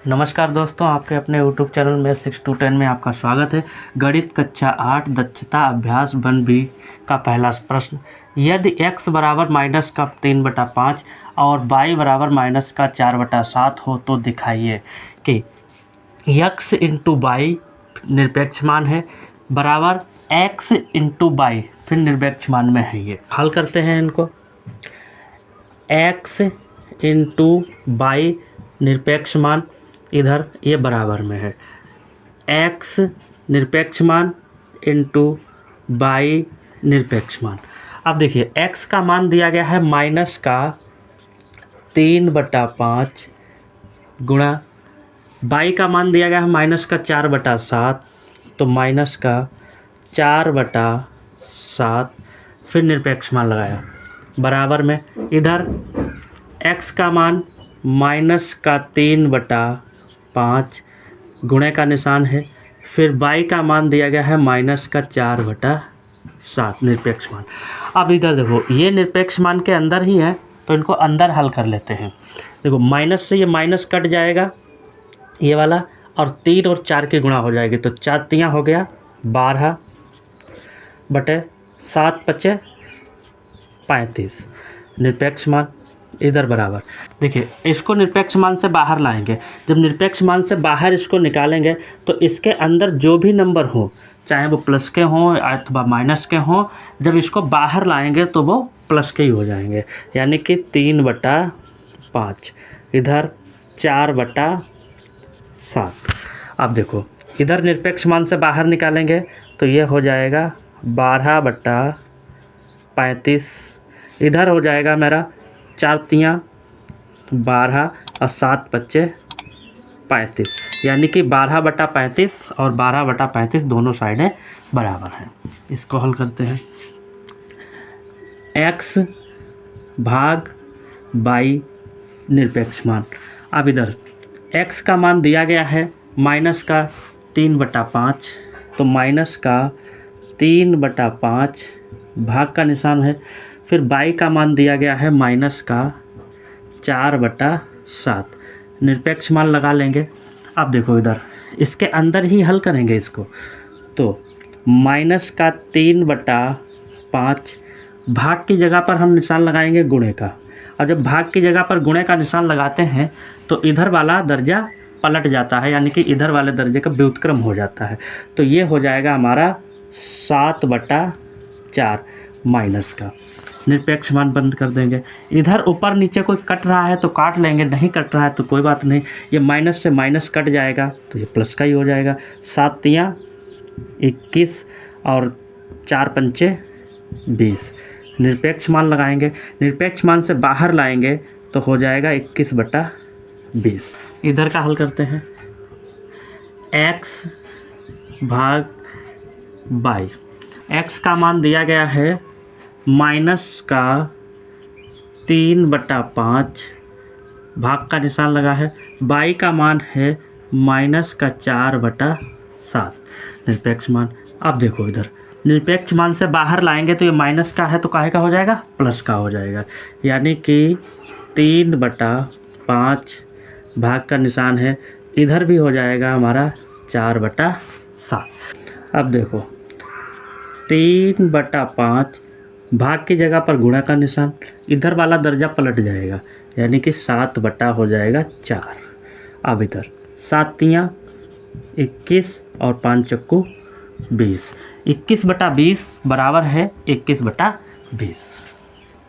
नमस्कार दोस्तों, आपके अपने YouTube चैनल में 6 to 10 में आपका स्वागत है। गणित कक्षा 8 दक्षता अभ्यास 1B का पहला प्रश्न। यदि x बराबर माइनस का 3/5 और y बराबर माइनस का 4/7 हो तो दिखाइए कि x इंटू वाई निरपेक्ष मान है बराबर x इंटू वाई फिर निरपेक्ष मान में है। ये हल करते हैं इनको। x इंटू वाई निरपेक्ष मान इधर ये बराबर में है x निरपेक्ष मान इंटू वाई निरपेक्ष मान। अब देखिए x का मान दिया गया है माइनस का 3/5 गुणा y का मान दिया गया है माइनस का 4/7, तो माइनस का 4/7 फिर निरपेक्ष मान लगाया बराबर में। इधर x का मान माइनस का 3/5 गुणे का निशान है, फिर y का मान दिया गया है माइनस का 4/7 निरपेक्ष मान। अब इधर देखो ये निरपेक्ष मान के अंदर ही है तो इनको अंदर हल कर लेते हैं। देखो माइनस से ये माइनस कट जाएगा ये वाला, और 3 और 4 की गुणा हो जाएगी तो 4 तियाँ हो गया 12/7 35 निरपेक्ष मान इधर बराबर। देखिए इसको निरपेक्ष मान से बाहर लाएंगे। जब निरपेक्ष मान से बाहर इसको निकालेंगे तो इसके अंदर जो भी नंबर हो, चाहे वो प्लस के हों अथवा माइनस के हों, जब इसको बाहर लाएंगे तो वो प्लस के ही हो जाएंगे। यानी कि 3/5 इधर 4/7। अब देखो इधर निरपेक्ष मान से बाहर निकालेंगे तो ये हो जाएगा 12/35। इधर हो जाएगा मेरा 4 तियाँ 12 और 7/5 35, यानी कि 12/35 और 12/35 दोनों साइडें बराबर हैं। इसको हल करते हैं। x भाग y निरपेक्ष मान। अब इधर x का मान दिया गया है माइनस का 3/5, तो माइनस का 3/5 भाग का निशान है, फिर y का मान दिया गया है माइनस का 4/7 निरपेक्ष मान लगा लेंगे। अब देखो इधर इसके अंदर ही हल करेंगे इसको, तो माइनस का 3/5 भाग की जगह पर हम निशान लगाएंगे गुणे का, और जब भाग की जगह पर गुणे का निशान लगाते हैं तो इधर वाला दर्जा पलट जाता है, यानी कि इधर वाले दर्जे का व्युत्क्रम हो जाता है। तो ये हो जाएगा हमारा 7/4 माइनस का। निरपेक्ष मान बंद कर देंगे। इधर ऊपर नीचे कोई कट रहा है तो काट लेंगे, नहीं कट रहा है तो कोई बात नहीं, ये माइनस से माइनस कट जाएगा तो ये प्लस का ही हो जाएगा। 7 तियाँ 21 और 4×5 20 निरपेक्ष मान लगाएंगे। निरपेक्ष मान से बाहर लाएंगे तो हो जाएगा 21/20। इधर का हल करते हैं। x भाग y। x का मान दिया गया है माइनस का 3/5 भाग का निशान लगा है, y का मान है माइनस का 4/7 निरपेक्ष मान। अब देखो इधर निरपेक्ष मान से बाहर लाएंगे तो ये माइनस का है तो काहे का हो जाएगा, प्लस का हो जाएगा, यानी कि 3/5 भाग का निशान है, इधर भी हो जाएगा हमारा 4/7। अब देखो 3/5 भाग की जगह पर गुणा का निशान, इधर वाला दर्जा पलट जाएगा, यानी कि 7 हो जाएगा 4। अब इधर 7 तियाँ 21 और 5×4 20, 21/20 बराबर है 21/20।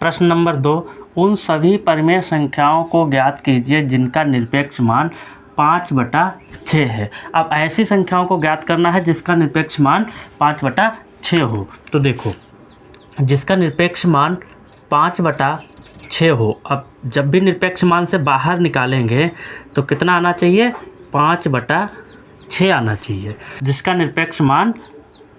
प्रश्न नंबर 2, उन सभी परिमेय संख्याओं को ज्ञात कीजिए जिनका निरपेक्ष मान 5/6 है। अब ऐसी संख्याओं को ज्ञात करना है जिसका निरपेक्ष मान 5/6 हो। तो देखो जिसका निरपेक्ष मान 5/6 हो, अब जब भी निरपेक्ष मान से बाहर निकालेंगे तो कितना आना चाहिए, 5/6 आना चाहिए, जिसका निरपेक्ष मान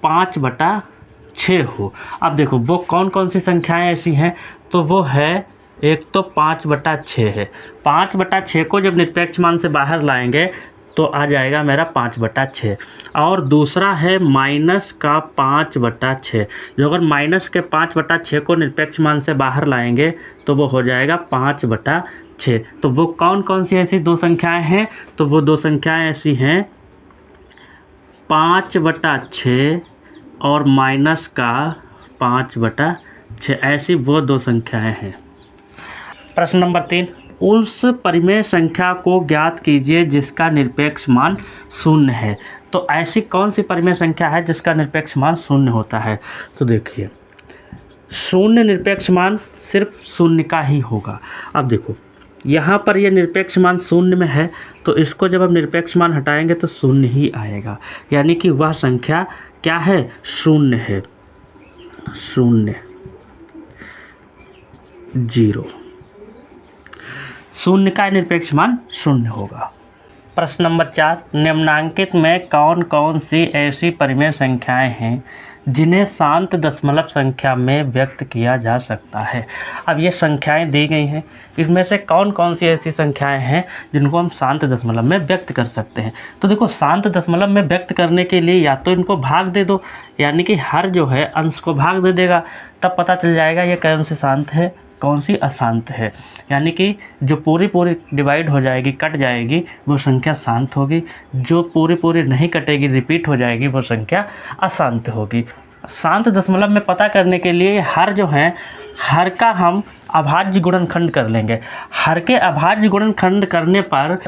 5/6 हो। अब देखो वो कौन कौन सी संख्याएं ऐसी हैं, तो वो है एक तो 5/6 है। 5/6 को जब निरपेक्ष मान से बाहर लाएंगे तो आ जाएगा मेरा 5/6, और दूसरा है माइनस का 5/6। जो अगर माइनस के 5/6 को निरपेक्ष मान से बाहर लाएंगे तो वो हो जाएगा 5/6। 6। तो वो कौन कौन सी ऐसी दो संख्याएं हैं? तो वो दो संख्याएं ऐसी हैं 5/6 और माइनस का 5/6, ऐसी वो दो संख्याएं हैं। प्रश्न नंबर 3, उस परिमेय संख्या को ज्ञात कीजिए जिसका निरपेक्ष मान 0 है। तो ऐसी कौन सी परिमेय संख्या है जिसका निरपेक्ष मान 0 होता है? तो देखिए, 0 निरपेक्ष मान सिर्फ 0 का ही होगा। अब देखो, यहाँ पर ये निरपेक्ष मान 0 में है, तो इसको जब हम निरपेक्ष मान हटाएंगे तो 0 ही आएगा, यानी कि वह संख्या क्या है? 0 है। 0 0 0 का निरपेक्ष मान 0 होगा। प्रश्न नंबर 4, निम्नांकित में कौन कौन सी ऐसी परिमेय संख्याएं हैं जिन्हें शांत दशमलव संख्या में व्यक्त किया जा सकता है? अब ये संख्याएं दी गई हैं, इसमें से कौन कौन सी ऐसी संख्याएं हैं जिनको हम शांत दशमलव में व्यक्त कर सकते हैं? तो देखो, शांत दशमलव में व्यक्त करने के लिए या तो इनको भाग दे दो, यानी कि हर जो है अंश को भाग दे देगा, तब पता चल जाएगा ये कौन सी शांत है कौन सी अशांत है। यानी कि जो पूरी डिवाइड हो जाएगी, कट जाएगी, वो संख्या शांत होगी। जो पूरी नहीं कटेगी, रिपीट हो जाएगी, वो संख्या अशांत होगी। शांत दशमलव में पता करने के लिए हर जो है, हर का हम अभाज्य गुणनखंड कर लेंगे। हर के अभाज्य गुणनखंड करने पर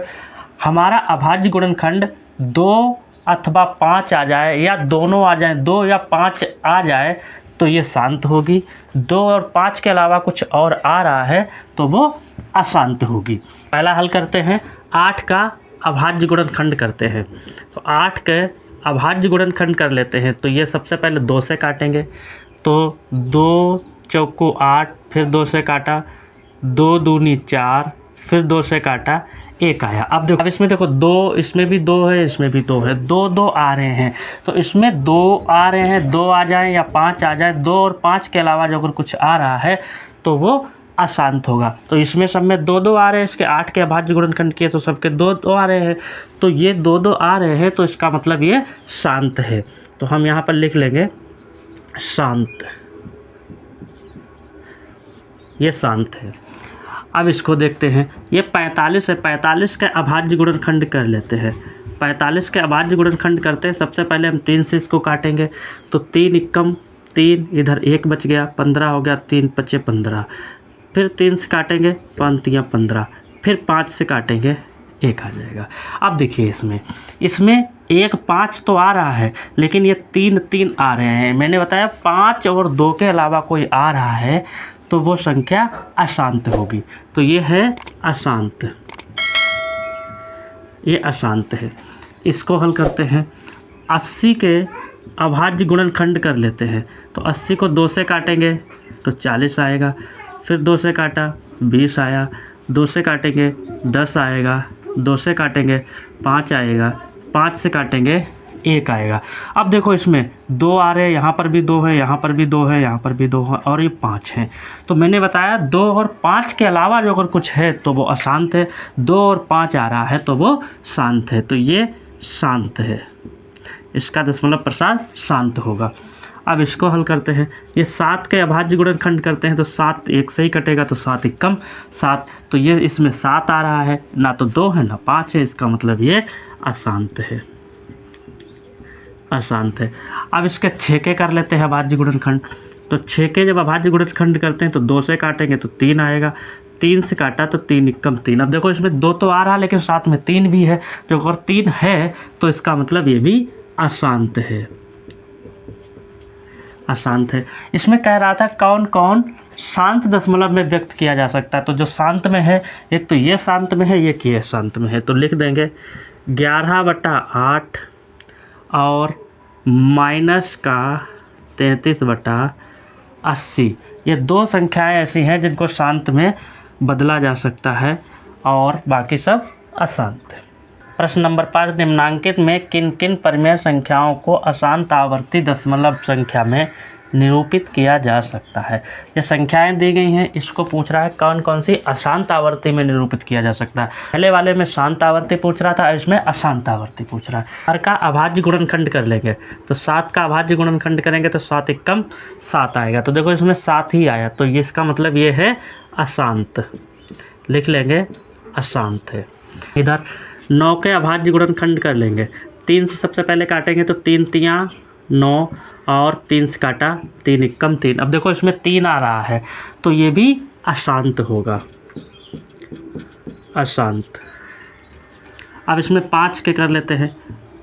हमारा अभाज्य गुणनखंड 2 अथवा 5 आ जाए, या दोनों आ जाए, 2 या 5 आ जाए, तो ये शांत होगी। 2 और 5 के अलावा कुछ और आ रहा है तो वो अशांत होगी। पहला हल करते हैं, 8 का अभाज्य गुणनखंड करते हैं। तो 8 के अभाज्य गुणनखंड कर लेते हैं। तो ये सबसे पहले 2 से काटेंगे, तो 2 चौको 8, फिर 2 से काटा, 2 दूनी 4, फिर 2 से काटा, 1 आया। अब देखो, अब इसमें देखो 2, इसमें भी 2 है, इसमें भी 2 है, 2 2 आ रहे हैं। तो इसमें 2 आ रहे हैं, 2 आ जाएं या 5 आ जाए, 2 और 5 के अलावा जो अगर कुछ आ रहा है तो वो अशांत होगा। तो इसमें सब में 2 2 आ रहे हैं, इसके 8 के अभाज्य गुणनखंड किए तो सबके 2 2 आ रहे हैं। तो ये 2 2 आ रहे हैं, तो इसका मतलब ये शांत है। तो हम यहाँ पर लिख लेंगे शांत, ये शांत है। अब इसको देखते हैं, ये 45 है, 45 के अभाज्य गुणनखंड कर लेते हैं। 45 के अभाज्य गुणनखंड करते हैं, सबसे पहले हम 3 से इसको काटेंगे। तो 3 एकम 3, इधर 1 बच गया, 15 हो गया, 3 पचे 15। फिर 3 से काटेंगे, 5 तियां 15, फिर 5 से काटेंगे, 1 आ जाएगा। अब देखिए, इसमें 1 5 तो आ रहा है, लेकिन ये 3 3 आ रहे हैं। मैंने बताया 5 और 2 के अलावा कोई आ रहा है तो वो संख्या अशांत होगी। तो ये है अशांत, ये अशांत है। इसको हल करते हैं, 80 के अभाज्य गुणनखंड कर लेते हैं। तो 80 को 2 से काटेंगे तो 40 आएगा, फिर 2 से काटा 20 आया, 2 से काटेंगे 10 आएगा, 2 से काटेंगे 5 आएगा, 5 से काटेंगे 1 आएगा। अब देखो, इसमें 2 आ रहे हैं, यहाँ पर भी 2 है, यहाँ पर भी 2 है, यहाँ पर भी 2 है, और ये 5 हैं। तो मैंने बताया 2 और 5 के अलावा जो अगर कुछ है तो वो अशांत है, 2 और 5 आ रहा है तो वो शांत है। तो ये शांत है, इसका दशमलव प्रसार शांत होगा। अब इसको हल करते हैं, ये 7 के अभाज्य गुणनखंड करते हैं। तो 7 1 से ही कटेगा, तो 7 एकम 7। तो ये इसमें 7 आ रहा है, ना तो 2 है ना 5 है, इसका मतलब ये अशांत है, अशांत है। अब इसके 6 के कर लेते हैं अभाज्य गुणनखंड। तो 6 के जब अभाज्य गुणनखंड करते हैं तो 2 से काटेंगे तो 3 आएगा, 3 से काटा तो 3 एकम 3। अब देखो, इसमें 2 तो आ रहा है, लेकिन साथ में 3 भी है। जो अगर 3 है तो इसका मतलब ये भी अशांत है, अशांत है। इसमें कह रहा था कौन कौन शांत दशमलव में व्यक्त किया जा सकता है। तो जो शांत में है, एक तो ये शांत में है, एक ये शांत में है। तो लिख देंगे 11/8 और माइनस का 33/80। ये 2 संख्याएं ऐसी हैं जिनको शांत में बदला जा सकता है और बाकी सब अशांत। प्रश्न नंबर 5, निम्नांकित में किन किन परिमेय संख्याओं को अशांत आवर्ती दशमलव संख्या में निरूपित किया जा सकता है। ये संख्याएं दी गई हैं, इसको पूछ रहा है कौन कौन सी अशांत आवर्ती में निरूपित किया जा सकता है। पहले वाले में शांत आवर्ती पूछ रहा था, इसमें अशांत आवर्ती पूछ रहा है। हर का अभाज्य गुणनखंड कर लेंगे, तो 7 का अभाज्य गुणनखंड करेंगे तो 7 एकम 7 आएगा। तो देखो, इसमें 7 ही आया, तो इसका मतलब ये है अशांत। लिख लेंगे अशांत है। इधर 9 के अभाज्य गुणनखंड कर लेंगे। 3 से सबसे पहले काटेंगे तो 3 तियाँ 9 और 3 से काटा 3 एकम 3। अब देखो इसमें 3 आ रहा है तो ये भी अशांत होगा, अशांत। अब इसमें 5 के कर लेते हैं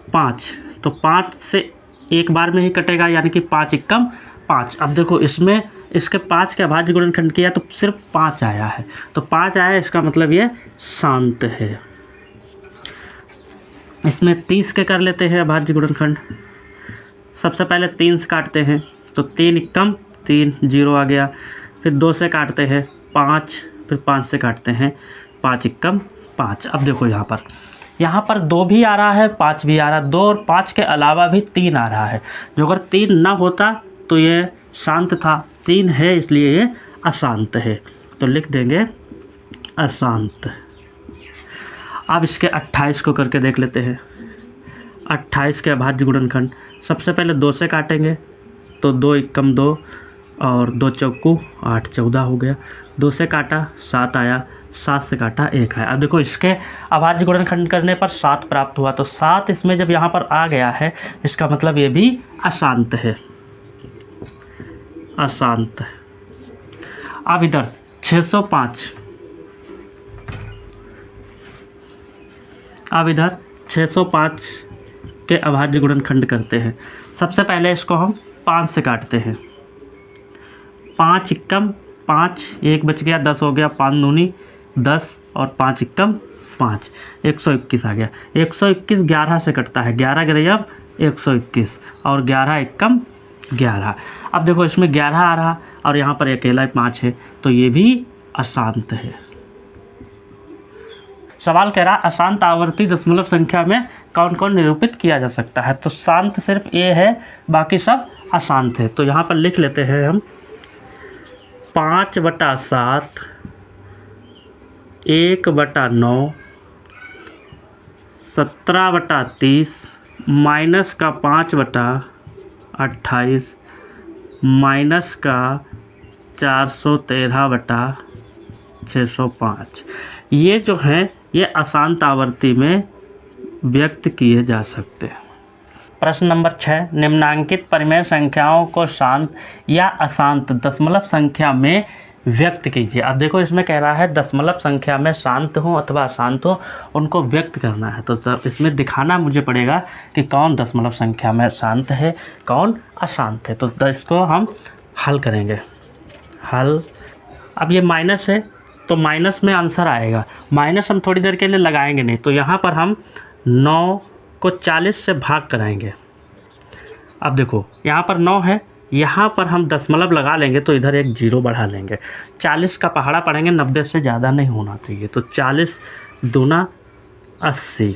5, तो 5 से एक बार में ही कटेगा यानी कि 5 एकम 5। अब देखो इसमें इसके 5 के अभाज्य गुणनखंड किया तो सिर्फ 5 आया है, तो 5 आया इसका मतलब ये शांत है। इसमें 30 के कर लेते हैं अभाज्य गुणनखंड। सबसे पहले 3 से काटते हैं तो 3 एकम 3 0 आ गया, फिर 2 से काटते हैं 5, फिर 5 से काटते हैं 5 एकम 5। अब देखो यहाँ पर 2 भी आ रहा है 5 भी आ रहा है, 2 और 5 के अलावा भी 3 आ रहा है। जो अगर 3 ना होता तो ये शांत था, 3 है इसलिए ये अशांत है, तो लिख देंगे अशांत। अब इसके 28 को करके देख लेते हैं। 28 के अभाज्य गुणनखंड सबसे पहले 2 से काटेंगे तो 2 एकम 2 और 2 चौकू 8 14 हो गया। 2 से काटा 7 आया, 7 से काटा 1 आया। अब देखो इसके अभाज्य गुणनखंड करने पर 7 प्राप्त हुआ, तो 7 इसमें जब यहाँ पर आ गया है इसका मतलब ये भी अशांत है, अशांत। अब इधर 605, अब इधर 605 के अभाज्य गुणनखंड करते हैं। सबसे पहले इसको हम 5 से काटते हैं। 5 एकम 5, 1 बच गया 10 हो गया, 5 दूनी 10 और 5 एकम 5, 121 आ गया। 121 11 से कटता है, 11 गिरया 121 और 11 एकम 11। अब देखो इसमें 11 आ रहा और यहाँ पर अकेला 5 है, तो ये भी अशांत है। सवाल कह रहा अशांत आवर्ती दशमलव संख्या में कौन कौन निरूपित किया जा सकता है, तो शांत सिर्फ ए है, बाकी सब अशांत है। तो यहाँ पर लिख लेते हैं हम 5/7, 1/9, 17/30 माइनस का 5/28 माइनस का 413/605। ये जो हैं ये अशांत आवर्ती में व्यक्त किए जा सकते हैं। प्रश्न नंबर 6, निम्नांकित परिमेय संख्याओं को शांत या अशांत दशमलव संख्या में व्यक्त कीजिए। अब देखो इसमें कह रहा है दशमलव संख्या में शांत हो अथवा अशांत हो, उनको व्यक्त करना है। तो इसमें दिखाना मुझे पड़ेगा कि कौन दशमलव संख्या में शांत है, कौन अशांत है। तो इसको हम हल करेंगे। हल, अब ये माइनस है तो माइनस में आंसर आएगा। माइनस हम थोड़ी देर के लिए लगाएंगे नहीं, तो यहाँ पर हम 9 को 40 से भाग कराएंगे। अब देखो यहाँ पर 9 है, यहाँ पर हम दशमलव लगा लेंगे तो इधर एक 0 बढ़ा लेंगे। 40 का पहाड़ा पढ़ेंगे, 90 से ज़्यादा नहीं होना चाहिए। तो 40 दूना 80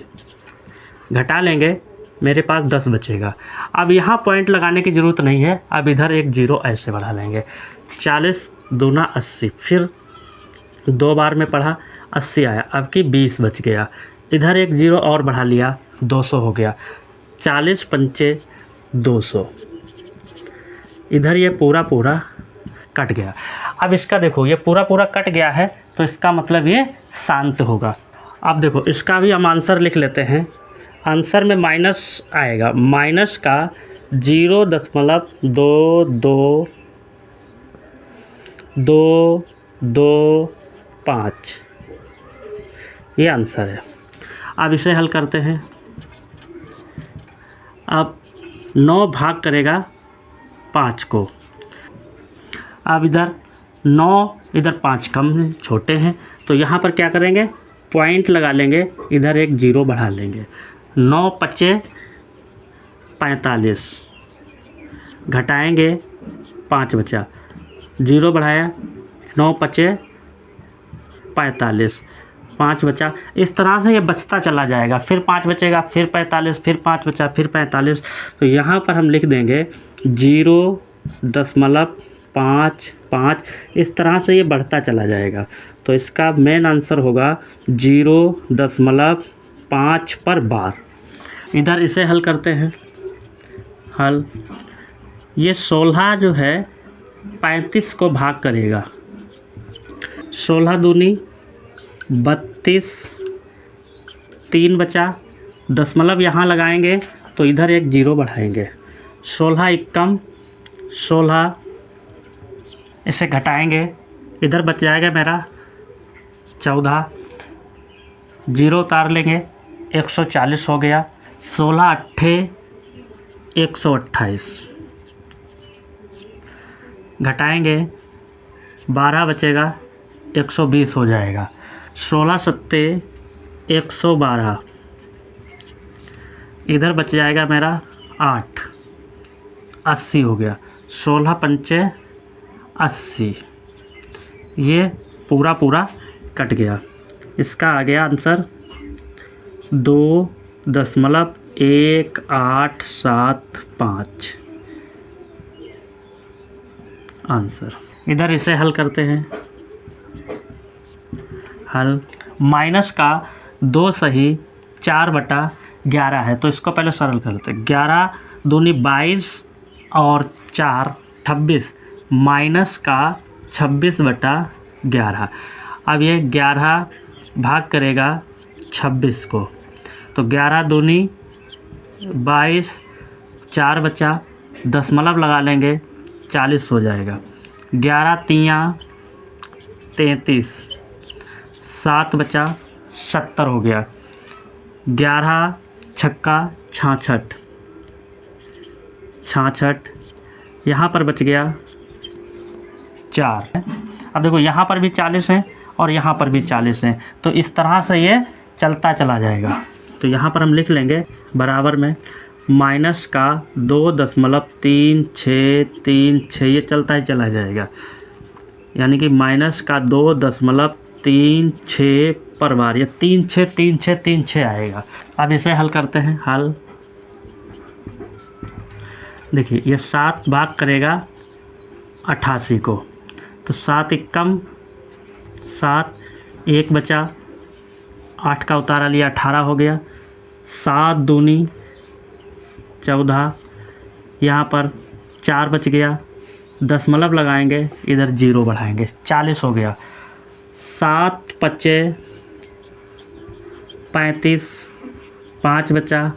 घटा लेंगे, मेरे पास 10 बचेगा। अब यहाँ पॉइंट लगाने की ज़रूरत नहीं है, अब इधर एक 0 ऐसे बढ़ा लेंगे। 40 दूना 80, फिर 2 बार में पढ़ा 80 आया, अब की 20 बच गया। इधर एक 0 और बढ़ा लिया, 200 हो गया। 40 पंचे 200, इधर ये पूरा पूरा कट गया। अब इसका देखो ये पूरा पूरा कट गया है, तो इसका मतलब ये शांत होगा। अब देखो इसका भी हम आंसर लिख लेते हैं। आंसर में माइनस आएगा, माइनस का 0.22225, ये आंसर है। अब इसे हल करते हैं। अब 9 भाग करेगा 5 को। अब इधर 9, इधर 5 कम हैं, छोटे हैं, तो यहाँ पर क्या करेंगे, पॉइंट लगा लेंगे, इधर एक 0 बढ़ा लेंगे। 9 पचे 45, घटाएंगे 5 बचा, 0 बढ़ाया, 9 पचे 45, 5 बचा। इस तरह से ये बचता चला जाएगा, फिर 5 बचेगा, फिर 45, फिर 5 बचा, फिर 45। तो यहाँ पर हम लिख देंगे 0.55, इस तरह से ये बढ़ता चला जाएगा। तो इसका मेन आंसर होगा 0.5 पर बार। इधर इसे हल करते हैं। हल, ये 16 जो है 35 को भाग करेगा। 16 दूनी 32, 3 बचा, दशमलव यहाँ लगाएंगे तो इधर एक जीरो बढ़ाएंगे, 16 एकम 16, इसे घटाएंगे, इधर बच जाएगा मेरा 14, जीरो उतार लेंगे, 140 हो गया, 16 अट्ठे 128, घटाएंगे 12 बचेगा, 120 हो जाएगा, 16 सत्ते 112, इधर बच जाएगा मेरा 8, 80 हो गया, 16 पंचे 80, ये पूरा पूरा कट गया। इसका आ गया आंसर 2.1875 आंसर। इधर इसे हल करते हैं। हल माइनस का 2 सही 4/11 है, तो इसको पहले सरल करते हैं। 11 दूनी 22 और 4 26, माइनस का 26/11। अब ये 11 भाग करेगा 26 को, तो 11 दूनी 22, 4 बचा, दशमलव लगा लेंगे 40 हो जाएगा, 11 तियाँ 33, 7 बचा 70 हो गया, 11 छक्का 66, 66, यहाँ पर बच गया 4। अब देखो यहाँ पर भी 40 है और यहाँ पर भी 40 है, तो इस तरह से ये चलता चला जाएगा। तो यहाँ पर हम लिख लेंगे बराबर में माइनस का 2.3636, ये चलता ही चला जाएगा, यानी कि माइनस का 2.36 पर बार, ये 363636 आएगा। अब इसे हल करते हैं। हल देखिए, ये 7 भाग करेगा 88 को, तो 7 एकम 7, 1 बचा, 8 का उतारा लिया 18 हो गया, 7 दूनी 14, यहाँ पर 4 बच गया, दशमलव लगाएंगे, इधर जीरो बढ़ाएंगे, 40 हो गया, 7 पच्चे 35, 5 बचा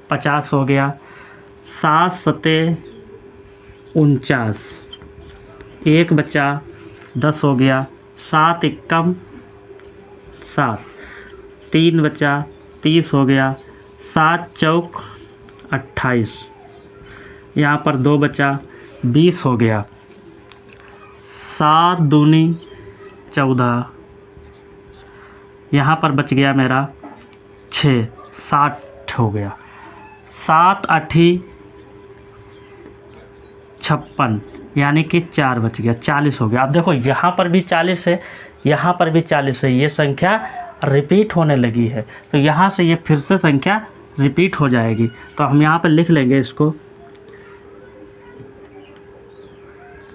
50 हो गया, 7 सते 49, 1 बचा 10 हो गया, 7 एकम 7, 3 बचा 30 हो गया, 7 चौक 28, यहाँ पर 2 बचा 20 हो गया, 7 दूनी 14, यहाँ पर बच गया मेरा 6, 60 हो गया, 7 आठी 56, यानी कि 4 बच गया, 40 हो गया। अब देखो यहाँ पर भी 40 है, यहाँ पर भी 40 है, ये संख्या रिपीट होने लगी है, तो यहाँ से ये फिर से संख्या रिपीट हो जाएगी। तो हम यहाँ पर लिख लेंगे इसको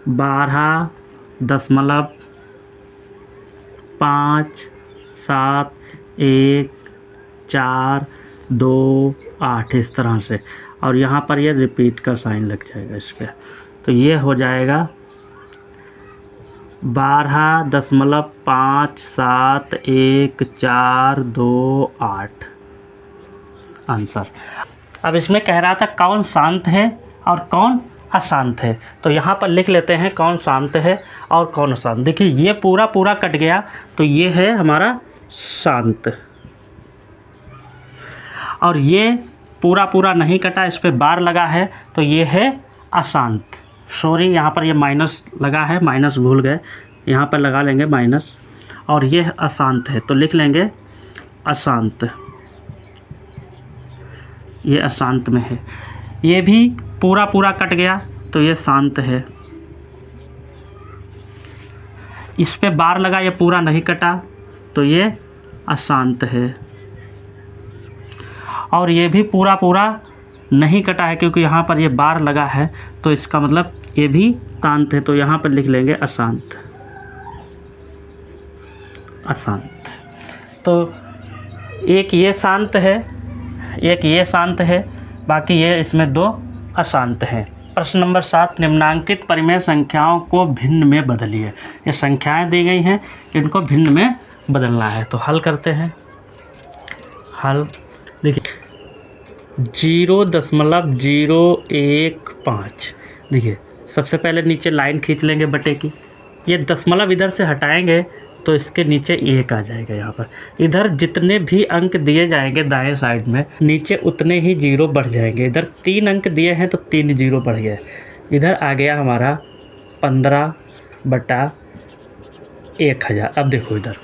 12.57142 इस तरह से, और यहाँ पर ये रिपीट का साइन लग जाएगा इस पर, तो ये हो जाएगा 12.57142 आंसर। अब इसमें कह रहा था कौन शांत है और कौन अशांत है, तो यहाँ पर लिख लेते हैं कौन शांत है और कौन अशांत। देखिए ये पूरा पूरा कट गया, तो ये है हमारा शांत, और ये पूरा पूरा नहीं कटा, इस पर बार लगा है, तो ये है अशांत। सॉरी, यहाँ पर ये माइनस लगा है, माइनस भूल गए, यहाँ पर लगा लेंगे माइनस, और ये अशांत है तो लिख लेंगे अशांत, ये अशांत में है। ये भी पूरा पूरा कट गया, तो ये शांत है। इस पे बार लगा, ये पूरा नहीं कटा, तो ये अशांत है। और ये भी पूरा पूरा नहीं कटा है, क्योंकि यहाँ पर ये बार लगा है, तो इसका मतलब ये भी शांत है, तो यहाँ पर लिख लेंगे अशांत, अशांत। तो एक ये शांत है, एक ये शांत है, बाकी ये इसमें 2 अशांत हैं। प्रश्न नंबर 7, निम्नांकित परिमेय संख्याओं को भिन्न में बदलिए। ये संख्याएं दी गई हैं, इनको भिन्न में बदलना है। तो हल करते हैं। हल देखिए 0.015। देखिए सबसे पहले नीचे लाइन खींच लेंगे बटे की, ये दशमलव इधर से हटाएंगे तो इसके नीचे 1 आ जाएगा। यहाँ पर इधर जितने भी अंक दिए जाएंगे दाएं साइड में, नीचे उतने ही जीरो बढ़ जाएंगे। इधर 3 अंक दिए हैं तो 3 जीरो बढ़ गए। इधर आ गया हमारा 15/1000। अब देखो इधर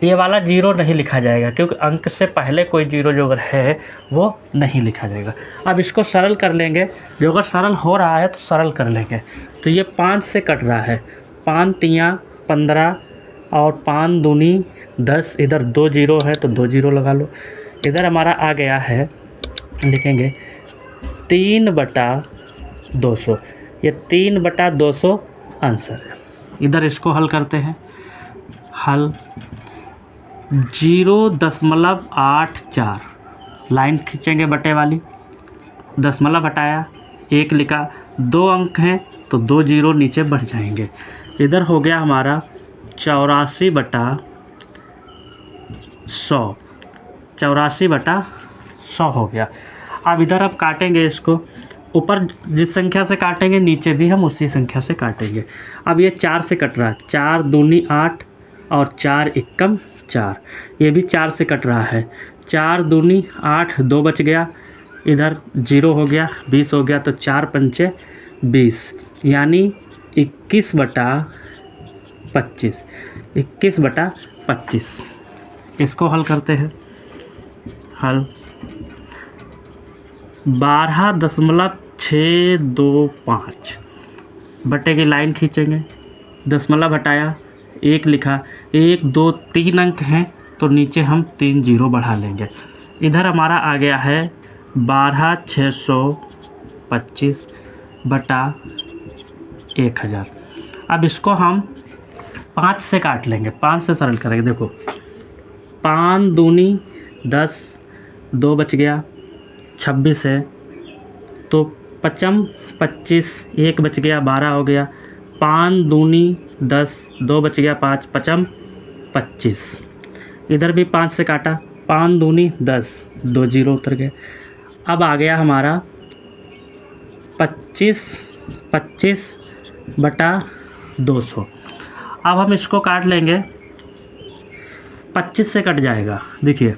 ये वाला जीरो नहीं लिखा जाएगा क्योंकि अंक से पहले कोई जीरो जो अगर है वो नहीं लिखा जाएगा। अब इसको सरल कर लेंगे। जो अगर सरल हो रहा है तो सरल कर लेंगे। तो ये 5 से कट रहा है, 5 तियाँ 15 और 5 दूनी 10। इधर 2 जीरो है तो 2 जीरो लगा लो। इधर हमारा आ गया है, लिखेंगे 3/200। ये 3/200 आंसर है। इधर इसको हल करते हैं। हल 0.84 लाइन खींचेंगे बटे वाली, दशमलव हटाया 1 लिखा, 2 अंक हैं तो 2 जीरो नीचे बढ़ जाएंगे। इधर हो गया हमारा 84/100। 84/100 हो गया। अब इधर अब काटेंगे इसको, ऊपर जिस संख्या से काटेंगे नीचे भी हम उसी संख्या से काटेंगे। अब ये 4 से कट रहा है, 4 दूनी 8 और 4 एकम 4। ये भी 4 से कट रहा है, 4 दूनी 8, 2 बच गया, इधर 0 हो गया, 20 हो गया, तो 4 पंचे 20 यानी 21/25। 21/25 इसको हल करते हैं। हल 12.625 बटे की लाइन खींचेंगे, दशमलव हटाया 1 लिखा, 1 2 3 अंक हैं तो नीचे हम 3 जीरो बढ़ा लेंगे। इधर हमारा आ गया है 12,625/1000। अब इसको हम 5 से काट लेंगे, 5 से सरल करेंगे। देखो 5 दूनी 10, 2 बच गया, 26 है तो 5×25, 1 बच गया, 12 हो गया, 5 दूनी 10, 2 बच गया, 5 5×25। इधर भी 5 से काटा, 5 दूनी 10, 2 जीरो उतर गए। अब आ गया हमारा 25/200। अब हम इसको काट लेंगे, 25 से कट जाएगा। देखिए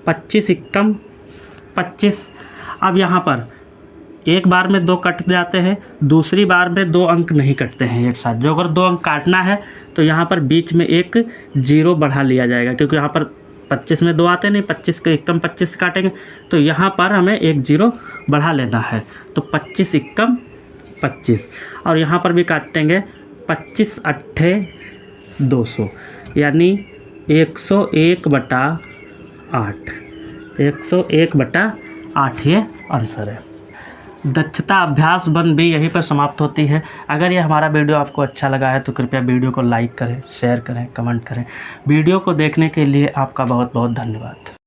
25 एकम 25। अब यहाँ पर एक बार में 2 कट जाते हैं, दूसरी बार में 2 अंक नहीं कटते हैं एक साथ। जो अगर 2 अंक काटना है तो यहाँ पर बीच में एक जीरो बढ़ा लिया जाएगा, क्योंकि यहाँ पर 25 में 2 आते नहीं, 25 के एकम 25 काटेंगे तो यहाँ पर हमें एक जीरो बढ़ा लेना है। तो 25 एकम 25 और यहाँ पर भी काटेंगे 25/8 200 यानी 101/8। 101/8 ये आंसर है। दक्षता अभ्यास 1 भी यहीं पर समाप्त होती है। अगर ये हमारा वीडियो आपको अच्छा लगा है तो कृपया वीडियो को लाइक करें, शेयर करें, कमेंट करें। वीडियो को देखने के लिए आपका बहुत बहुत धन्यवाद।